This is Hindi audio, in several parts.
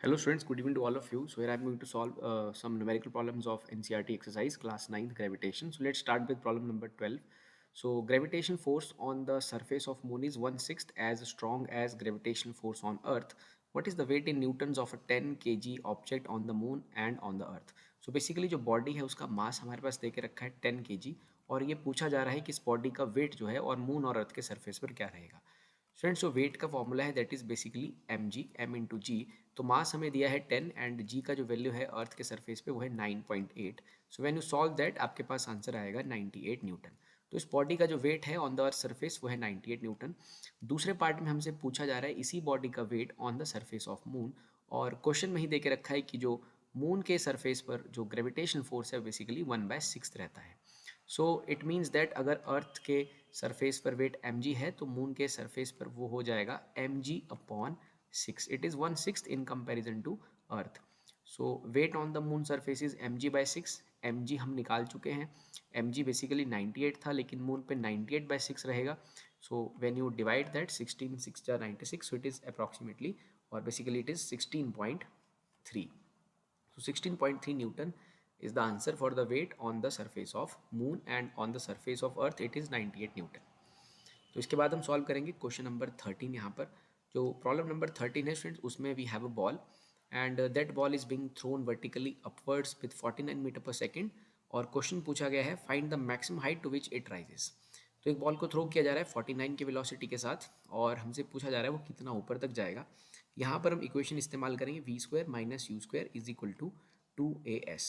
Hello students, good evening to all of you. So here I'm going to solve some numerical problems of NCERT exercise class 9th gravitation. So let's start with problem number 12. So gravitation force on the surface of moon is 1/6 as strong as gravitational force on earth. What is the weight in newtons of a 10 kg object on the moon and on the earth? So basically जो बॉडी है उसका मास हमारे पास दे के रखा है 10 kg और ये पूछा जा रहा है कि इस बॉडी का वेट जो है और मून और अर्थ के सरफेस पर क्या रहेगा। स्टूडेंट्स जो वेट का फॉर्मूला है that is basically m into g. तो मास हमें दिया है 10 एंड जी का जो वैल्यू है अर्थ के सरफेस पे वो है 9.8। So when you solve that आपके पास आंसर आएगा 98 न्यूटन। तो इस बॉडी का जो वेट है ऑन द अर्थ सरफेस वो है 98 न्यूटन। दूसरे पार्ट में हमसे पूछा जा रहा है इसी बॉडी का weight on the surface of moon और क्वेश्चन में ही दे के रखा है कि जो मून के सरफेस पर जो ग्रेविटेशन फोर्स है बेसिकली 1/6 रहता है। सो इट मीन्स दैट अगर अर्थ के सरफेस पर वेट mg है तो मून के सरफेस पर वो हो जाएगा mg/6। It is 1/6 in comparison to earth. So weight on the moon surface is mg/6। mg हम निकाल चुके हैं। mg बेसिकली 98 था लेकिन मून पे 98/6 रहेगा। So when you divide that 16 6 96 so it is approximately और basically it is 16.3। So 16.3 Newton is the answer for the weight on the surface of moon and on the surface of earth it is 98 Newton। तो इसके बाद हम सॉल्व करेंगे क्वेश्चन नंबर 13। यहाँ पर जो प्रॉब्लम नंबर 13 है स्टूडेंट्स उसमें we have a ball and that ball is being thrown vertically upwards with 49 metre per second और क्वेश्चन पूछा गया है find the maximum height to which it rises. तो एक बॉल को थ्रो किया जा रहा है 49 की वेलोसिटी के साथ और हमसे पूछा जा रहा है वो कितना ऊपर तक जाएगा। यहाँ पर हम इक्वेशन इस्तेमाल करेंगे v² - u² is equal to 2as।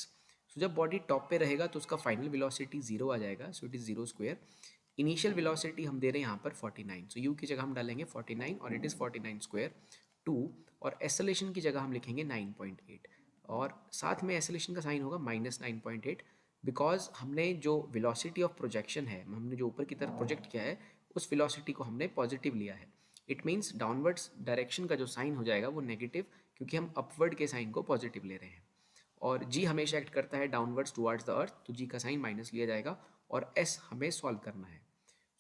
सो जब बॉडी टॉप पे रहेगा तो उसका फाइनल वेलोसिटी 0 आ जाएगा। So it is 0²। Initial velocity हम दे रहे हैं यहाँ पर 49। सो u की जगह हम डालेंगे 49 और इट इज़ 49² 2 और एसेलेशन की जगह हम लिखेंगे 9.8 और साथ में एसेलेशन का साइन होगा -9.8 बिकॉज हमने जो वेलोसिटी ऑफ प्रोजेक्शन है हमने जो ऊपर की तरफ प्रोजेक्ट किया है उस वेलोसिटी को हमने पॉजिटिव लिया है। इट मीन्स डाउनवर्ड्स डायरेक्शन का जो साइन हो जाएगा वो नेगेटिव क्योंकि हम अपवर्ड के साइन को पॉजिटिव ले रहे हैं और जी हमेशा एक्ट करता है डाउनवर्ड्स टुवर्ड्स द अर्थ तो जी का साइन माइनस लिया जाएगा और एस हमें सॉल्व करना है।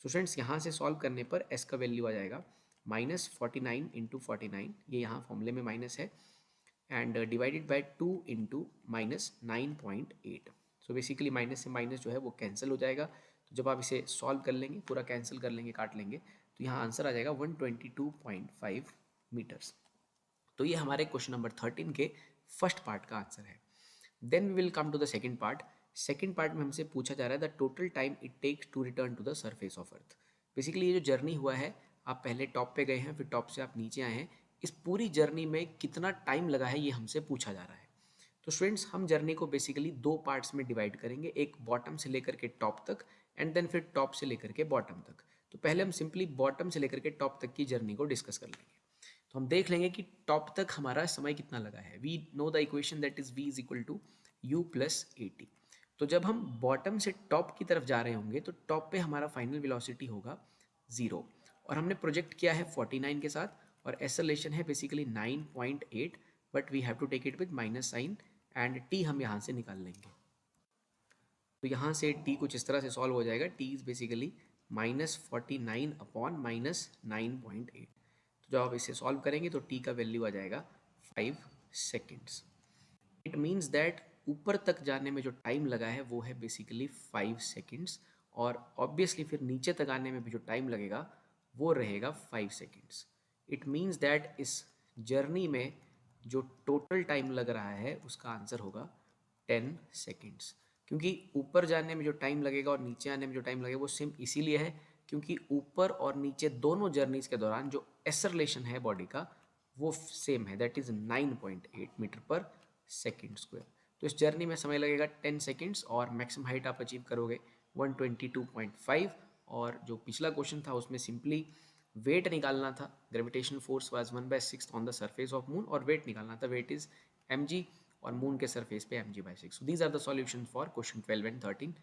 सो फ्रेंड्स यहाँ से सॉल्व करने पर एस का वैल्यू आ जाएगा -49 इंटू 49 ये यहाँ फॉर्मूले में माइनस है and divided by 2 into -9.8। So basically minus से माइनस जो है वो कैंसिल हो जाएगा। तो जब आप इसे सॉल्व कर लेंगे पूरा कैंसिल कर लेंगे काट लेंगे तो यहाँ आंसर आ जाएगा 122.5 मीटर्स। तो ये हमारे क्वेश्चन नंबर 13 के फर्स्ट पार्ट का आंसर है। Then we will come to the second part. Second part में हमसे पूछा जा रहा है the total time it takes to return to the surface of earth. Basically ये जो जर्नी हुआ है आप पहले टॉप पे गए हैं फिर टॉप से आप नीचे आए हैं इस पूरी जर्नी में कितना टाइम लगा है ये हमसे पूछा जा रहा है। तो स्टूडेंट्स हम जर्नी को बेसिकली दो पार्ट्स में डिवाइड करेंगे एक बॉटम से लेकर के टॉप तक एंड देन फिर टॉप से लेकर के बॉटम तक। तो पहले हम सिंपली बॉटम से लेकर के टॉप तक की जर्नी को डिस्कस कर लेंगे। तो हम देख लेंगे कि टॉप तक हमारा समय कितना लगा है। We know the equation that is v is equal to u plus AT। तो जब हम बॉटम से टॉप की तरफ जा रहे होंगे तो टॉप पे हमारा फाइनल वेलोसिटी होगा 0 और हमने प्रोजेक्ट किया है 49 के साथ और एक्सेलरेशन है basically 9.8 but we have to take it with minus sign and t हम यहाँ से निकाल लेंगे। तो यहाँ से t कुछ इस तरह से सॉल्व हो जाएगा। t is basically -49 upon -9.8। तो जब आप इसे सॉल्व करेंगे तो t का वैल्यू आ जाएगा 5 सेकेंड्स। इट मीन्स दैट ऊपर तक जाने में जो टाइम लगा है वो है बेसिकली 5 सेकेंड्स और ऑब्वियसली फिर नीचे तक आने में भी जो टाइम लगेगा वो रहेगा 5 सेकेंड्स। इट मीन्स दैट इस जर्नी में जो टोटल टाइम लग रहा है उसका आंसर होगा 10 सेकेंड्स क्योंकि ऊपर जाने में जो टाइम लगेगा और नीचे आने में जो टाइम लगेगा वो सेम इसीलिए है क्योंकि ऊपर और नीचे दोनों जर्नीज के दौरान जो एक्सेलरेशन है बॉडी का वो सेम है that is 9.8 metre per second square. तो इस जर्नी में समय लगेगा 10 सेकेंड्स और मैक्सिमम हाइट आप अचीव करोगे 122.5। और जो पिछला क्वेश्चन था उसमें सिंपली वेट निकालना था। Gravitation force was 1/6 on the surface of moon और वेट निकालना था वेट इज mg और मून के सरफेस पे mg/6। So these are the solution for question 12 and 13।